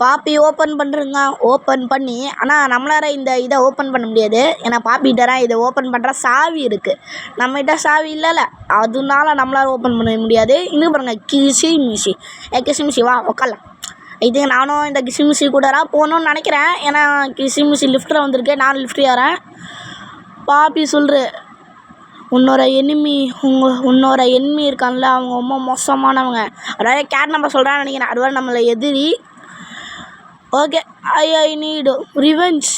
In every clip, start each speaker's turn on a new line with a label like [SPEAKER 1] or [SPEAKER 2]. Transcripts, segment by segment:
[SPEAKER 1] பாப்பி open பண்ணுறேங்க. Open பண்ணி ஆனால் நம்மளால இந்த இதை ஓப்பன் பண்ண முடியாது. ஏன்னா பாப்பிகிட்ட இதை ஓப்பன் பண்ணுற சாவி இருக்குது. நம்மகிட்ட சாவி இல்லைல்ல, அதனால நம்மளால் ஓப்பன் பண்ண முடியாது. இன்னும் பாருங்கள், கிசிமிசி கிசிமிசி வா உக்காரலாம். இது நானும் இந்த கிசிமிசி கூட போகணுன்னு நினைக்கிறேன். ஏன்னா கிசிமிசி லிஃப்ட்டில் வந்திருக்கு, நானும் லிஃப்ட் ஏறேன். பாப்பி சொல்கிற உன்னோட எனிமி இருக்கான்ல, அவங்க ரொம்ப மோசமானவங்க. அதாவது கேட் நம்பர் சொல்கிறான்னு நினைக்கிறேன். அதுவரை நம்மளை எதிரி. ஓகே, ஐ நீடு ரிவெஞ்ச்.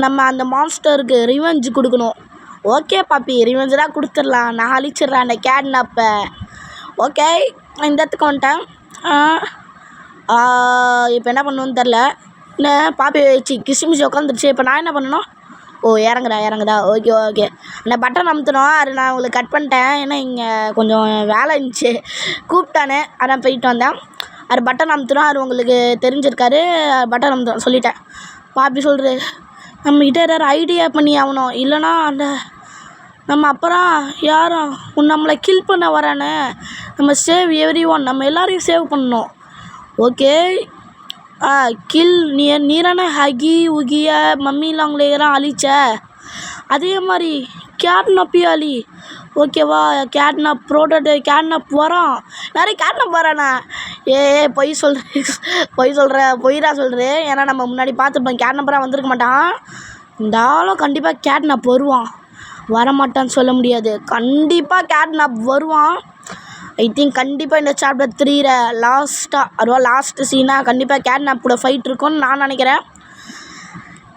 [SPEAKER 1] நம்ம அந்த மான்ஸ்டருக்கு ரிவெஞ்ச் கொடுக்கணும். ஓகே பாப்பி, ரிவெஞ்ச் தான் கொடுத்துடலாம். நான் அழிச்சிட்றேன் அந்த கேட்னாப்பை. ஓகே, இந்த இடத்துக்கு வந்துட்டேன். இப்போ என்ன பண்ணணுன்னு தெரில. என்ன பாப்பி வச்சு கிசிமிசி உட்காந்துருச்சு. இப்போ நான் என்ன பண்ணணும்? ஓ, இறங்குதா. ஓகே. அந்த பட்டன் அமுத்தணும். அது நான் உங்களுக்கு கட் பண்ணிட்டேன். ஏன்னா இங்கே கொஞ்சம் வேலை இருந்துச்சு, கூப்பிட்டானே, அதான் போயிட்டு வந்தேன். அது பட்டன் அமுத்தணும். அது உங்களுக்கு தெரிஞ்சிருக்காரு. பட்டன் அமுத்தணும் சொல்லிட்டேன். பாப்பி சொல்கிறது, நம்மகிட்ட ஏதாவது ஐடியா பண்ணி ஆகணும், இல்லைனா அந்த நம்ம அப்புறம் யாரும் நம்மளை கில் பண்ண வரானே. நம்ம சேவ் எவ்ரி ஒன், நம்ம எல்லோரையும் சேவ் பண்ணணும். ஓகே, கில் நீரான ஹகி உகிய மம்மிலாங்களேலாம் அழிச்ச அதே மாதிரி கேட்னப்பையும் அழி. ஓகேவா? கேட்னப் கேட்னப் வரோம். நிறைய கேட்னப் வரானே. பொய் சொல்கிறேன். ஏன்னா நம்ம முன்னாடி பார்த்துப்போம், கேட்னப்பராக வந்திருக்க மாட்டான். இந்த ஆளும் கண்டிப்பாக கேட்னப் வருவான். வரமாட்டான்னு சொல்ல முடியாது, கண்டிப்பாக கேட்னப் வருவான். ஐ திங்க் கண்டிப்பாக இந்த சாப்டர் 3 லாஸ்ட்டு சீனாக கண்டிப்பாக கேட்னப் கூட ஃபைட் இருக்கும்னு நான் நினைக்கிறேன்.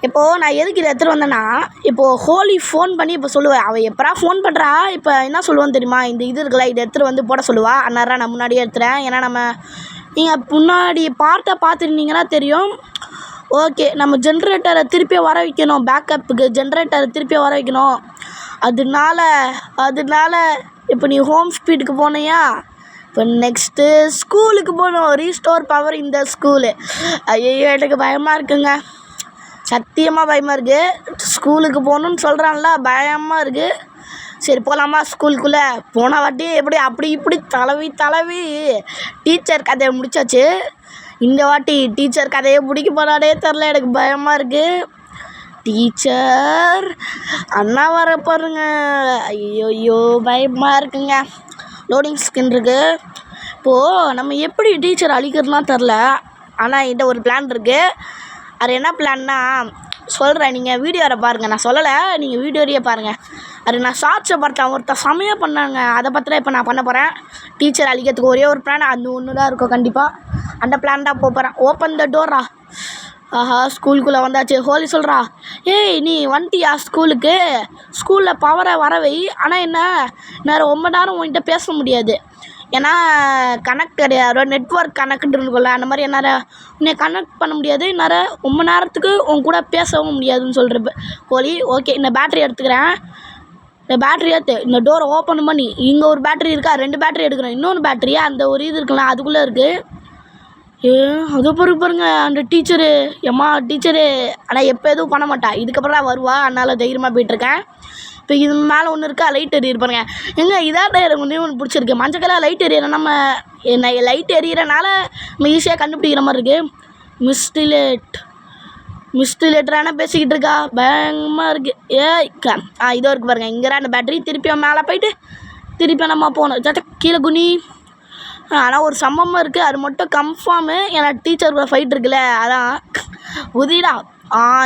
[SPEAKER 1] இப்போது நான் எதுக்கு இதை எடுத்துகிட்டு வந்தேன்னா, இப்போது ஹோலி ஃபோன் பண்ணி இப்போ சொல்லுவேன். அவள் எப்படா ஃபோன் பண்ணுறா, இப்போ என்ன சொல்லுவான்னு தெரியுமா? இந்த இது இருக்குல்ல, இதை எடுத்துகிட்டு வந்து போட சொல்லுவா. அந்நேரம் நான் முன்னாடியே எடுத்துகிறேன். ஏன்னா நீங்கள் முன்னாடி பார்த்துருந்தீங்கன்னா தெரியும். ஓகே, நம்ம ஜென்ரேட்டரை திருப்பி வர வைக்கணும். பேக்கப்புக்கு ஜென்ரேட்டரை திருப்பி வர வைக்கணும். அதனால இப்போ நீ ஹோம் ஸ்பீடுக்கு போனியா, இப்போ நெக்ஸ்ட்டு ஸ்கூலுக்கு போகணும். ரீஸ்டோர் பவர் இந்த ஸ்கூலு. ஐயோ, எனக்கு பயமாக இருக்குங்க, சத்தியமாக பயமாக இருக்குது. ஸ்கூலுக்கு போகணுன்னு சொல்கிறான்ல, பயமாக இருக்குது. சரி போகலாமா ஸ்கூலுக்குள்ளே? போன வாட்டி அப்படி இப்படி தளவி டீச்சர் கதையை முடிச்சாச்சு. இந்த வாட்டி டீச்சர் கதையை முடிக்க போனானே தெரில, எனக்கு பயமாக இருக்குது. டீச்சர் அண்ணா வர பாருங்க. ஐயோ பயமாக இருக்குங்க. லோடிங் ஸ்கின் இருக்குது. இப்போது நம்ம எப்படி டீச்சர் அழிக்கிறதுலாம் தெரில. ஆனால் என்கிட்ட ஒரு பிளான் இருக்குது. அது என்ன பிளான்னா சொல்கிறேன், நீங்கள் வீடியோவை பாருங்கள். நான் சொல்லலை, நீங்கள் வீடியோவையே பாருங்கள். அது நான் ஷார்ட்ஸை பார்த்தேன், ஒருத்தர் செமையாக பண்ணாங்க. அதை பற்றி இப்போ நான் பண்ண போகிறேன். டீச்சர் அழிக்கிறதுக்கு ஒரே ஒரு பிளான், அது ஒன்று தான் இருக்கும் கண்டிப்பாக. அந்த பிளான் தான் போகிறேன். Open the Dora. ஆஹா, ஸ்கூலுக்குள்ளே வந்தாச்சு. ஹோலி சொல்கிறா, ஏய் நீ வந்துட்டியா ஸ்கூலுக்கு? ஸ்கூலில் பவரை வரவை. ஆனால் என்ன நேரம் 9 நேரம் உன்கிட்ட பேச முடியாது. ஏன்னா கனெக்ட் கிடையாது, நெட்ஒர்க் கனெக்ட் இருக்குல்ல, அந்த மாதிரி என்னால் உன்னை கனெக்ட் பண்ண முடியாது. என்னால் 9 நேரத்துக்கு உன் கூட பேசவும் முடியாதுன்னு சொல்கிற ஹோலி. ஓகே, இந்த பேட்ரி எடுத்துக்கிறேன். இந்த பேட்ரி எடுத்து இந்த டோரை ஓப்பன் பண்ணி, இங்கே ஒரு பேட்ரி இருக்கா, 2 பேட்ரி எடுக்கிறேன். இன்னொன்று பேட்ரியா அந்த ஒரு இது இருக்குல்ல, அதுக்குள்ளே இருக்குது. அதை பாருங்க அந்த டீச்சரு. டீச்சரு ஆனால் எப்போ எதுவும் பண்ண மாட்டா, இதுக்கப்புறம் தான் வருவா. அதனால் தைரியமாக போயிட்டுருக்கேன். இப்போ இது மேலே ஒன்று இருக்கா, லைட் எரியிருப்பாருங்க. இதான் எனக்கு ஒன்று பிடிச்சிருக்கு. மஞ்சள் கலர் லைட் எரியற லைட் எரியறனால நம்ம ஈஸியாக கண்டுபிடிக்கிற மாதிரி இருக்குது. மிஸ்டிலேட்டரான பேசிக்கிட்டு இருக்கா, பயங்கரமாக இருக்குது. இதோ இருக்குது பாருங்கள், இங்கே அந்த பேட்டரி. திருப்பி மேலே போயிட்டு திருப்பி நம்ம போகணும். கீழே குனி. ஆனால் ஒரு சம்பவம் இருக்குது, அது மட்டும் கன்ஃபார்மு. ஏன்னா டீச்சர் கூட ஃபைட் இருக்குல்ல, அதான் உதிடா.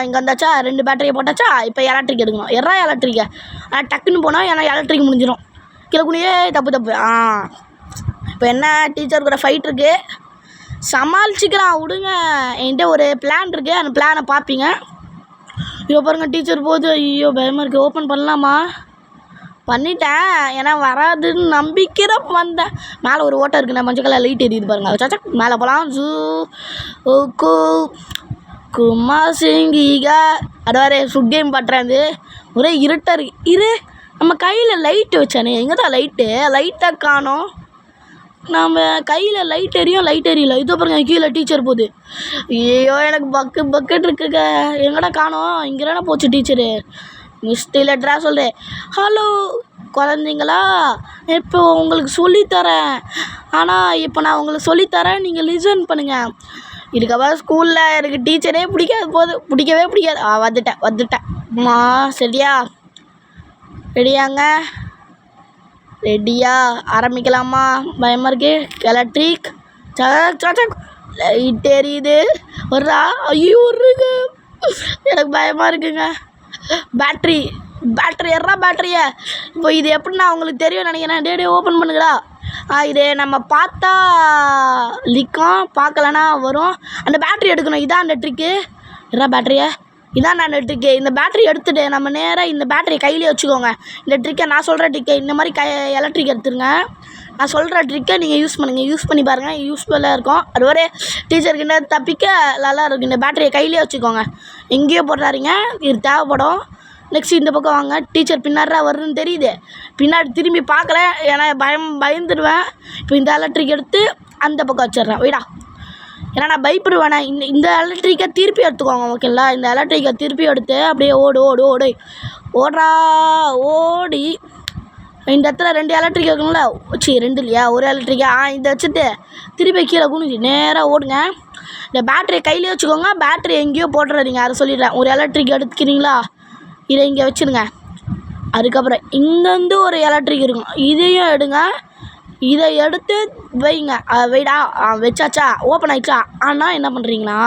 [SPEAKER 1] இங்கே வந்தாச்சா, 2 பேட்டரியை போட்டாச்சா. இப்போ எலக்ட்ரிக் எடுக்கணும். எலக்ட்ரிக்கை டக்குன்னு போனால், ஏன்னா எலக்ட்ரிக் முடிஞ்சிடும். கீழே குனியே தப்பு. இப்போ என்ன, டீச்சர் கூட ஃபைட் இருக்குது, சமாளிச்சிக்கலாம் விடுங்க. என்கிட்ட ஒரு பிளான் இருக்குது, அந்த பிளானை பார்ப்பீங்க. ஐயோ பாருங்கள், டீச்சர் போகுது. ஐயோ பயமாக இருக்குது. ஓப்பன் பண்ணலாமா? பண்ணிட்டேன், ஏன்னா வராதுன்னு நம்பிக்கிற வந்தேன். மேலே ஒரு ஓட்டம் இருக்குண்ணா, மஞ்சள் கலர் லைட் எரியுது பாருங்க. மேலே போகலாம். குமாசிங்கீகா அடவாரே சுட் கேம் பண்ணுறது ஒரே இருட்டாக இருக்கு. நம்ம கையில் லைட்டு வச்சானே, எங்கே தான் லைட்டை காணோம். நம்ம கையில் லைட் எரியல. இதோ பாருங்க, கீழே டீச்சர் போகுது. ஐயோ எனக்கு பக்கெட் இருக்குங்க, எங்கடா காணோம். இங்கே தானே போச்சு டீச்சரு. மிஸ்டிலேட்டரா சொல்கிறேன். ஹலோ குழந்தைங்களா, இப்போ உங்களுக்கு சொல்லித்தரேன். ஆனால் இப்போ நான் உங்களுக்கு சொல்லித்தரேன், நீங்கள் லிசன் பண்ணுங்கள். இதுக்கப்புறம் ஸ்கூலில் எனக்கு டீச்சரே பிடிக்கவே பிடிக்காது. வந்துட்டேன் அம்மா. சரியா? ரெடியாங்க? ரெடியா? ஆரம்பிக்கலாமா? பயமாக இருக்கு. எலக்ட்ரிக் லைட் எரியுது. வர்றா. ஐயோ வருங்க. எனக்கு பயமாக இருக்குங்க. பேட்ரி ஏறா பேட்டரியை. இப்போ இது எப்படின்னா உங்களுக்கு தெரியும் நினைக்கிறேன். டே ஓப்பன் பண்ணுங்கடா. இது நம்ம பார்த்தா லிக்கும், பார்க்கலன்னா வரும். அந்த பேட்ரி எடுக்கணும். இதான் அந்த ட்ரிக்கு. எறா பேட்டரியை. இதான் அந்த ட்ரிக்கு. இந்த பேட்டரி எடுத்துகிட்டு நம்ம நேராக இந்த பேட்டரி கையிலே வச்சுக்கோங்க. இந்த ட்ரிக்கை நான் சொல்கிற ட்ரிக்கை இந்த மாதிரி எலக்ட்ரிக் எடுத்துருங்க. நான் சொல்கிற ட்ரிக்கை நீங்கள் யூஸ் பண்ணுங்கள். யூஸ் பண்ணி பாருங்கள். யூஸ்ஃபுல்லாக இருக்கும். அது ஒரு டீச்சர்கிட்ட தப்பிக்க நல்லா இருக்கும். இந்த பேட்டரியை கையிலே வச்சுக்கோங்க. எங்கேயோ போடுறாருங்க. இது தேவைப்படும். நெக்ஸ்ட் இந்த பக்கம் வாங்க. டீச்சர் பின்னாடி வருதுன்னு தெரியுது. பின்னாடி திரும்பி பார்க்கல. ஏன்னா பயந்துடுவேன். இப்போ இந்த எலக்ட்ரிக் எடுத்து அந்த பக்கம் வச்சிடுறேன். வீடா. ஏன்னா நான் பயப்படுவேனே. இந்த எலக்ட்ரிக்கை திருப்பி எடுத்துக்கோங்க. ஓகேங்களா? இந்த எலக்ட்ரிக்கை திருப்பி எடுத்து அப்படியே ஓடுறா. ஓடி இந்த இடத்துல 2 எலக்ட்ரிக் இருக்குங்களா? 2 இல்லையா? ஒரு எலக்ட்ரிக்கா? இதை வச்சுட்டு திருப்பி கீழே குனிஞ்சு நேராக ஓடுங்க. இந்த பேட்டரியை கையிலே வச்சுக்கோங்க. பேட்டரி எங்கேயோ போட்டுறாதீங்க. அதை சொல்லிடுறேன். ஒரு எலக்ட்ரிக் எடுத்துக்கிறீங்களா? இதை இங்கே வச்சுருங்க. அதுக்கப்புறம் இங்கேருந்து ஒரு எலக்ட்ரிக் இருக்கும். இதையும் எடுங்க. இதை எடுத்து வைங்க. வைடா. வச்சாச்சா? ஓப்பன் ஆகிடுச்சா? ஆனால் என்ன பண்ணுறீங்கன்னா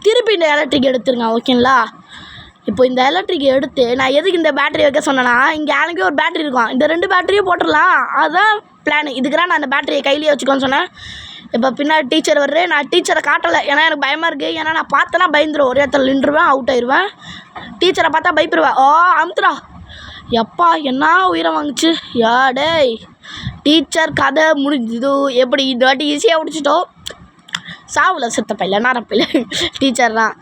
[SPEAKER 1] திருப்பி இந்த எலக்ட்ரிக் எடுத்துருங்க. ஓகேங்களா? இப்போ இந்த எலக்ட்ரிக் எடுத்து நான் எதுக்கு இந்த பேட்டரி வைக்க சொன்னேன்னா, இங்கே எனக்கு ஒரு பேட்டரி இருக்கும். இந்த 2 பேட்டரியும் போட்டுடலாம். அதுதான் பிளான். இதுக்குதான் நான் அந்த பேட்டரியை கையிலேயே வச்சுக்கோன்னு சொன்னேன். இப்போ பின்னாடி டீச்சர் வர்றேன். நான் டீச்சரை காட்டலை. ஏன்னா எனக்கு பயமாக இருக்குது. ஏன்னா நான் பார்த்தேன்னா பயந்துருவேன். ஒரே இடத்துல நின்றுவேன். அவுட் ஆயிடுவேன். டீச்சரை பார்த்தா பயப்படுவேன். அமுத்துடா. எப்பா என்ன உயிரை வாங்குச்சு. டேய் டீச்சர் கதை முடிஞ்சுதோ. எப்படி இந்த வாட்டி ஈஸியாக முடிச்சிட்டோம். சாவுல செத்தப்பையில நாரப்பையில டீச்சர் தான்.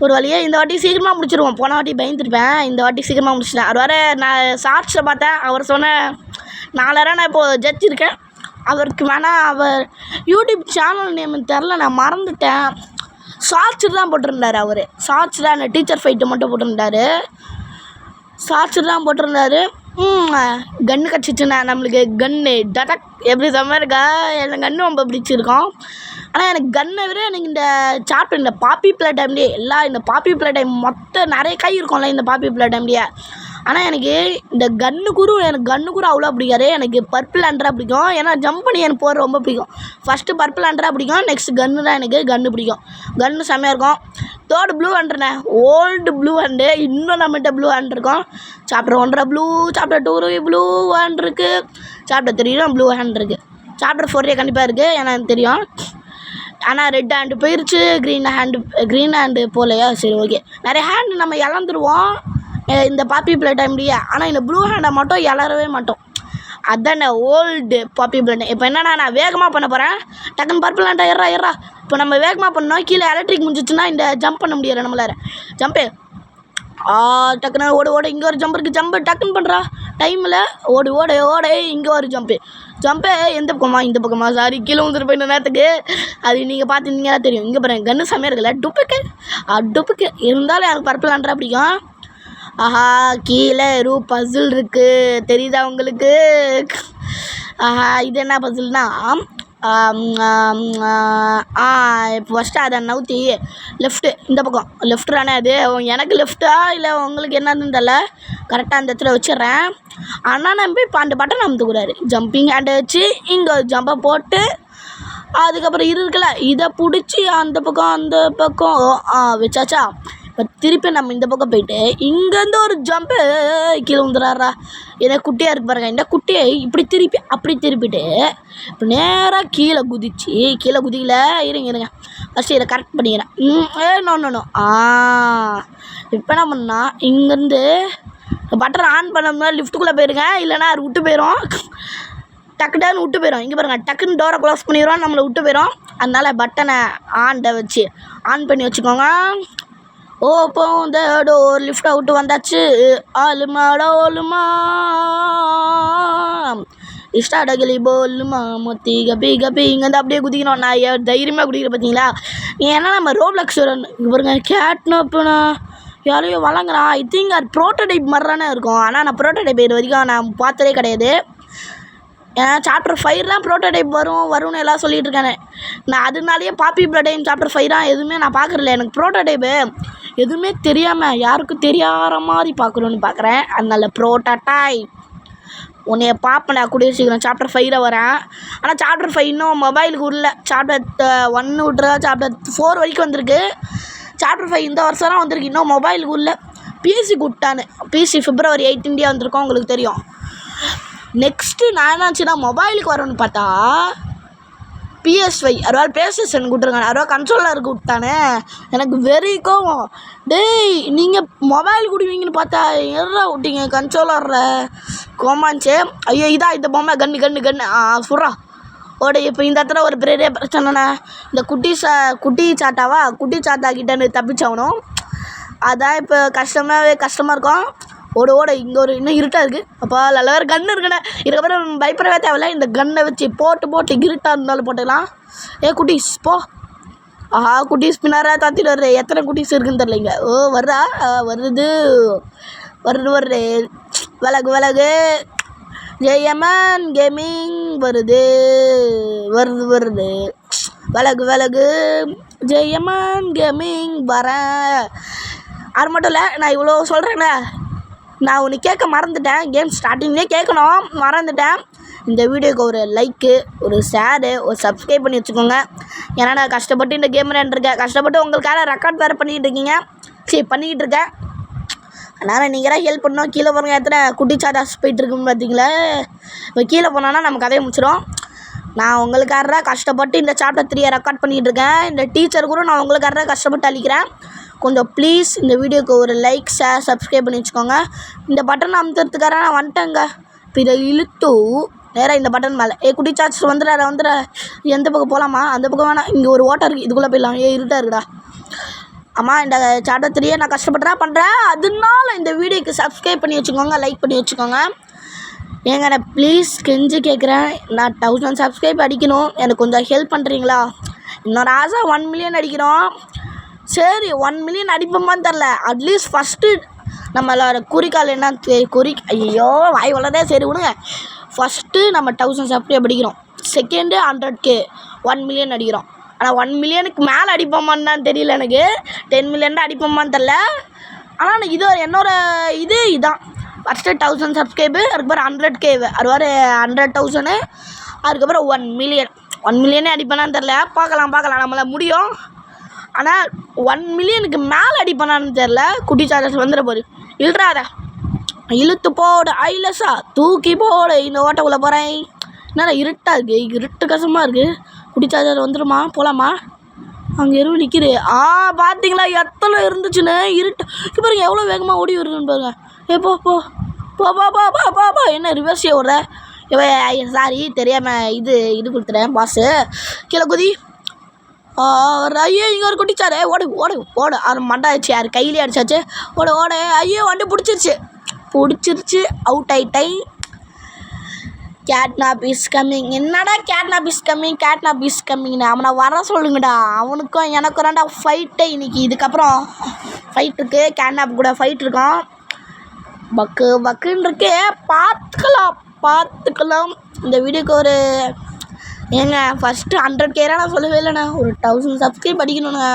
[SPEAKER 1] ஒரு வழியாக இந்த வாட்டி சீக்கிரமாக முடிச்சிடுவோம். போன வாட்டி பயந்துருப்பேன். இந்த வாட்டி சீக்கிரமாக முடிச்சிட்டேன். அது வர நான் ஷார்ட்ஸில் பார்த்தேன். அவர் சொன்ன 4 நான் இப்போது ஜட்ஜ் இருக்கேன். அவருக்கு வேணால் அவர் யூடியூப் சேனல் நேம் தெரில, நான் மறந்துட்டேன். ஷார்ட்ஸு தான் போட்டிருந்தார். அவர் ஷார்ட்ஸ் தான். அந்த டீச்சர் ஃபைட்டு மட்டும் போட்டிருந்தார். ஷார்ட்ஸு தான் போட்டிருந்தாரு. கன்று கிடச்சிச்சுண்ணா நம்மளுக்கு. கன்று டடக் எப்படி செம்ம இருக்கா? எனக்கு கன்று ரொம்ப பிடிச்சிருக்கோம். ஆனால் எனக்கு கன்னை விட எனக்கு இந்த சாப்டர் இந்த பாப்பி பிளே டைம்லேயே இந்த பாப்பி பிளே டைம் மொத்தம் நிறைய கை இருக்கும்ல இந்த பாப்பி பிளே டைம்லேயே. ஆனால் எனக்கு இந்த கன்று குரு அவ்வளோ பிடிக்காது. எனக்கு பர்பிள் ஆண்ட்ரா பிடிக்கும். ஏன்னா ஜம்ப் பண்ணி எனக்கு போகிற ரொம்ப பிடிக்கும். ஃபஸ்ட்டு பர்பிள் ஆண்ட்ரா பிடிக்கும். நெக்ஸ்ட் கன்று தான். எனக்கு கன்று பிடிக்கும். கன்று செம்மையாக இருக்கும். தேர்டு ப்ளூ ஹேண்டுண்ணே. Old blue hand. இன்னும் நம்மகிட்ட ப்ளூ ஹேண்ட் இருக்கும். Chapter 1 blue, chapter 2 blue hand இருக்குது. சாப்டர் 3 ப்ளூ ஹேண்ட் இருக்குது. சாப்டர் 4 கண்டிப்பாக இருக்குது. ஏன்னா எனக்கு தெரியும். ஆனால் ரெட் ஹேண்டு போயிடுச்சு. க்ரீன் ஹேண்டு போகலையா? சரி ஓகே. நிறைய ஹேண்டு நம்ம இழந்துருவோம் இந்த பாப்பி பிளே டைம்லேயே. ஆனால் இந்த ப்ளூ ஹேண்டை மட்டும் இழறவே மாட்டோம். அதுதானே ஓல்டு பாப்பி பிளே. இப்போ என்னன்னா நான் வேகமாக பண்ண போகிறேன். டக்குன்னு பர்பிள் ஹேண்டை ஏறா. இப்போ நம்ம வேகமாக பண்ணோம். கீழே எலக்ட்ரிக் முடிஞ்சிச்சுன்னா இந்த ஜம்ப் பண்ண முடியாது நம்மளால. ஜம்பு டக்குன்னு ஓடு. இங்கே ஒரு ஜம்ப் இருக்குது. ஜம்பு டக்குன்னு பண்ணுறா டைமில். ஓடு. இங்கே ஒரு ஜம்பு எந்த பக்கமா? இந்த பக்கமா? சாரி, கீழே வந்துட்டு போயிட்ட நேரத்துக்கு. அது நீங்கள் பார்த்துருந்தீங்களா தெரியும். இங்கே பாருங்கள் கன்று செம்மையாக இருக்குல்ல. டுப்புக்கு இருந்தாலும் எனக்கு பர்பிள் ஹேண்டா பிடிக்கும். ஆஹா, கீழே பசில் இருக்குது தெரியுதா உங்களுக்கு? ஆஹா, இது என்ன பசில்னா இப்போ ஃபஸ்ட்டு அதை நவுத்தி லெஃப்ட்டு இந்த பக்கம் லெஃப்ட் தானே. அது எனக்கு லெஃப்ட்டா இல்லை உங்களுக்கு என்னன்னு தெரியல. கரெக்டாக அந்த இடத்துல வச்சிடுறேன். ஆனால் நம்ம இப்போ அந்த பட்டன் அமுத்துக்கூடாது. ஜம்பிங் ஹேண்டை வச்சு இங்கே ஜம்பை போட்டு அதுக்கப்புறம் இருக்குல்ல இதை பிடிச்சி அந்த பக்கம் வச்சாச்சா. இப்போ திருப்பி நம்ம இந்த பக்கம் போயிட்டு இங்கேருந்து ஒரு ஜம்ப்பு கீழே வந்துடுறாரா. ஏன்னா குட்டியாக இருக்கு பாருங்க. இந்த குட்டியை இப்படி திருப்பி அப்படி திருப்பிட்டு இப்போ நேராக கீழே குதிக்கல. இருங்க ஃபஸ்ட்டு இதை கரெக்ட் பண்ணிக்கிறேன். நோ இப்போ என்ன பண்ணா இங்கேருந்து பட்டரை ஆன் பண்ணோம்னா லிஃப்ட்டுக்குள்ளே போயிருங்க. இல்லைனா அது விட்டு போயிடும். டக்குன்னு விட்டு போயிடும். இங்கே பாருங்கள் டக்குன்னு டோரை க்ளோஸ் பண்ணிடுவோம். நம்மளை விட்டு போயிடும். அதனால் பட்டனை ஆன் பண்ணி வச்சுக்கோங்க. Open the door. Lift out வந்தாச்சு. ஆளுமா இஷ்டாடகலி போலுமா மொத்தி கபி இங்கேருந்து அப்படியே குதிக்கணும். நான் தைரியமாக குதிக்கிறேன் பார்த்தீங்களா? ஏன்னா நம்ம ரோப்ளக்ஸ் இங்கே பாருங்க கேட்னப்புண்ணா யாரையோ வழங்குறான். ஐ திங்க் அது ப்ரோட்டோடைப் மாதிரிதானே இருக்கும். ஆனால் நான் ப்ரோட்டோடைப் இது வரைக்கும் நான் பார்த்ததே கிடையாது. ஏன்னா சாப்டர் 5 தான் ப்ரோட்டோடைப் வரும்னு எல்லாம் சொல்லிட்டு இருக்கானே. நான் அதனாலேயே பாப்பி பிளடைன் சாப்டர் 5 தான் எதுவுமே நான் பார்க்குறதில்ல. எனக்கு ப்ரோட்டோடைப்பு எதுவுமே தெரியாமல் யாருக்கும் தெரியாத மாதிரி பார்க்குறோன்னு பார்க்குறேன். அதனால ப்ரோட்டோடைப் உன்னைய பார்ப்பேன். நான் கூடிய சீக்கிரம் சாப்டர் 5 வரேன். ஆனால் சாப்டர் 5 இன்னும் மொபைலுக்கு உள்ள சாப்டர் 1 விட்டுறா சாப்டர் 4 வரைக்கும் வந்திருக்கு. சாப்டர் 5 இந்த வருஷம் தான் வந்திருக்கு. இன்னும் மொபைலுக்கு உள்ள பிசிக்கு விட்டானு. பிசி February 8 இந்தியா வந்திருக்கோம், உங்களுக்கு தெரியும். நெக்ஸ்ட்டு நான் என்னாச்சுன்னா மொபைலுக்கு வரணும்னு பார்த்தா PS5 அறுவாள் PlayStation விட்ருக்கானே, அறுவா கன்சோலருக்கு விட்டானே. எனக்கு வெறி கோவம். டேய் நீங்கள் மொபைல் குடிவீங்கன்னு பார்த்தா எறா விட்டீங்க கன்சோலரில் கோமாஞ்சே. ஐயோ இதான் இந்த பொம்மை கன்று சுட்றா ஓட. இப்போ இந்த இடத்துல ஒரு பெரிய பிரச்சனைண்ணே. இந்த குட்டி சாட்டா கிட்டேன்னு தப்பிச்சாகணும். அதான் இப்போ கஷ்டமாக இருக்கும். ஓட இங்கே ஒரு இன்னும் இருட்டாக இருக்குது. அப்போ நல்ல வேறு கன்று இருக்குண்ணே. இதுக்கப்புறம் பயப்படவே தேவையில்ல. இந்த கன்னை வச்சு போட்டு இருட்டாக இருந்தாலும் போட்டுக்கலாம். குட்டீஸ் போ. குட்டீஸ் பின்னாரா தாத்திட்டு வர்ற. எத்தனை குட்டீஸ் இருக்குன்னு தெரிலைங்க. வர்றா வருது விலகு ஜெயமன் கேமிங் வருது விலகு ஜெயமன் கேமிங் வரேன். அது மட்டும் இல்லை, நான் இவ்வளோ சொல்கிறேண்ணே. நான் ஒன்று கேட்க மறந்துட்டேன். கேம் ஸ்டார்டிங்லேயே கேட்கணும், மறந்துட்டேன். இந்த வீடியோக்கு ஒரு லைக்கு, ஒரு ஷேரு, ஒரு சப்ஸ்கிரைப் பண்ணி வச்சுக்கோங்க. ஏன்னா நான் கஷ்டப்பட்டு இந்த கேம் விளையாண்டுருக்கேன். கஷ்டப்பட்டு உங்களுக்காக ரெக்கார்ட் வேறு பண்ணிக்கிட்டு இருக்கேன். அதனால் நீங்கள் தான் ஹெல்ப் பண்ணணும். கீழே போகிறவங்க எத்தனை குட்டி சாட்டாஸ் போயிட்டுருக்குன்னு பார்த்தீங்களா. இப்போ கீழே போனோன்னா நம்ம கதையை முடிச்சிடும். நான் உங்களுக்காக கஷ்டப்பட்டு இந்த சாப்டர் 3 ரெக்கார்ட் பண்ணிகிட்டு இருக்கேன். இந்த டீச்சர் கூட நான் உங்களுக்காக கஷ்டப்பட்டு அளிக்கிறேன். கொஞ்சம் ப்ளீஸ் இந்த வீடியோக்கு ஒரு லைக், ஷேர், சப்ஸ்கிரைப் பண்ணி வச்சுக்கோங்க. இந்த பட்டன் அமுத்துறதுக்காக நான் வந்துட்டேங்க. இப்போ இதை இழுத்து நேராக இந்த பட்டன் மேலே குட்டி சார்ஜ் வந்துடுற. எந்த பக்கம் போகலாமா? அந்த பக்கம் வேணாம். இங்கே ஒரு ஓட்டர் இருக்குது, இதுக்குள்ளே போயிடலாம். இருட்டாக இருக்குடா. ஆமாம், இந்த சாப்டர் 3 நான் கஷ்டப்பட்டு பண்ணுறேன். அதனால இந்த வீடியோக்கு சப்ஸ்கிரைப் பண்ணி வச்சுக்கோங்க, லைக் பண்ணி வச்சுக்கோங்க. ஏங்க நான் ப்ளீஸ் கெஞ்சி கேட்குறேன். நான் 1000 சப்ஸ்கிரைப் அடிக்கணும். எனக்கு கொஞ்சம் ஹெல்ப் பண்ணுறீங்களா? இன்னொரு ஆசை 1 மில்லியன் அடிக்கிறோம். சரி 1 மில்லியன் அடிப்போமான்னு தெரில. அட்லீஸ்ட் ஃபஸ்ட்டு நம்மளோட குறிக்கால் என்ன ஐயோ வாய் வளரதே. சரி விடுங்க. ஃபஸ்ட்டு நம்ம 1000 சப்ஸ்கிரைப் அடிக்கிறோம். செகண்டு 100K 1 மில்லியன் அடிக்கிறோம். ஆனால் 1 மில்லியனுக்கு மேலே அடிப்போமான்னு தான் தெரியல. எனக்கு 10 மில்லியன் தான் அடிப்போமான்னு தெரில. ஆனால் இதான் ஃபஸ்ட்டு 1000 சப்ஸ்கிரைபு, அதுக்கப்புறம் 100K, அது 100,000, அதுக்கப்புறம் 1 மில்லியனே அடிப்பேனான்னு தெரில. பார்க்கலாம் நம்மளால் முடியும். ஆனால் 1 மில்லியனுக்கு மேலே அடிப்பேனான்னு தெரில. குட்டி சார்ஜஸ் வந்துட போகுது. இழுறாத, இழுத்து போடு, ஐலஸா தூக்கி போடு. இந்த ஓட்டக்குள்ளே போகிறேன். என்னடா இருட்டாக இருக்குது, இருட்டு கஷ்டமாக இருக்குது. குட்டி சார்ஜர் வந்துடுமா? போகலாமா? அங்கே எருவு நிற்கிது. பார்த்தீங்களா எத்தனை இருந்துச்சுன்னு. இருட்டு பாருங்க எவ்வளோ வேகமாக ஓடி வருதுன்னு பாருங்க. போ என்ன ரிவர்ஸே ஓடுற? சாரி தெரியாமல் இது கொடுத்துறேன் பாஸு. கீழே குதி. ஐயோ இங்கே ஒரு குட்டிச்சாரு. ஓடு அது மண்டாச்சு. யார் கையிலே அடிச்சாச்சு. ஓடு. ஐயோ வண்டி பிடிச்சிருச்சு. அவுட் ஆயிட்டேன். கேட்னாப் இஸ் கம்மிங். என்னடா கேட்னாப் இஸ் கம்மிங்னு அவனை வர சொல்லுங்கடா. அவனுக்கும் எனக்கும் ரெண்டா ஃபைட்டே இன்னைக்கு. இதுக்கப்புறம் ஃபைட் இருக்குது. கேட்னாப் கூட ஃபைட் இருக்கும். பக்குன்னு இருக்கு. பார்த்துக்கலாம். இந்த வீடியோக்கு ஒரு ஃபஸ்ட்டு 100K நான் சொல்லவே இல்லைண்ணா. ஒரு 1000 சப்ஸ்கிரைப் அடிக்கணுண்ணா.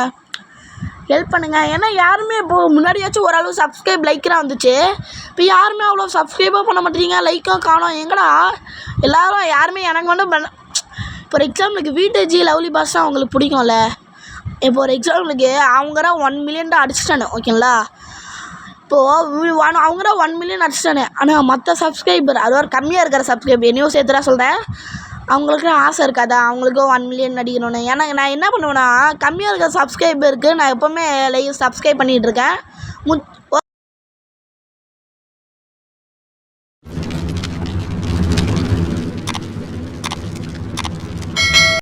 [SPEAKER 1] ஹெல்ப் பண்ணுங்கள். ஏன்னா யாருமே இப்போது முன்னாடியாச்சும் ஓரளவு சப்ஸ்கிரைப் லைக்கெலாம் வந்துச்சு. இப்போ யாருமே அவ்வளோ சப்ஸ்கிரைபாக பண்ண மாட்டேங்க. லைக்கும் காணோம். எங்கடா எல்லோரும் யாருமே எனக்கு வந்து இப்போ எக்ஸாம்பிளுக்கு வீட்டேஜி லவ்லி பாஸ் தான் அவங்களுக்கு பிடிக்கும்ல. இப்போ ஒரு எக்ஸாம்பிளுக்கு அவங்க தான் 1 மில்லியன் தான் அடிச்சிட்டானு, ஓகேங்களா. இப்போது அவங்க தான் 1 மில்லியன் அடிச்சிட்டானே. ஆனால் மற்ற சப்ஸ்கிரைபர் அது கம்மியாக இருக்கிற சப்ஸ்கிரைபர் என்னையும் சேர்த்துடா சொல்கிறேன். அவங்களுக்கு ஆசை இருக்காதா அவங்களுக்கும் 1 மில்லியன் அடிக்கணும்னு. ஏன்னா நான் என்ன பண்ணுவேன்னா கம்மியாக இருக்கிற சப்ஸ்கிரைபருக்கு நான் எப்போவுமே சப்ஸ்கிரைப் பண்ணிகிட்ருக்கேன்.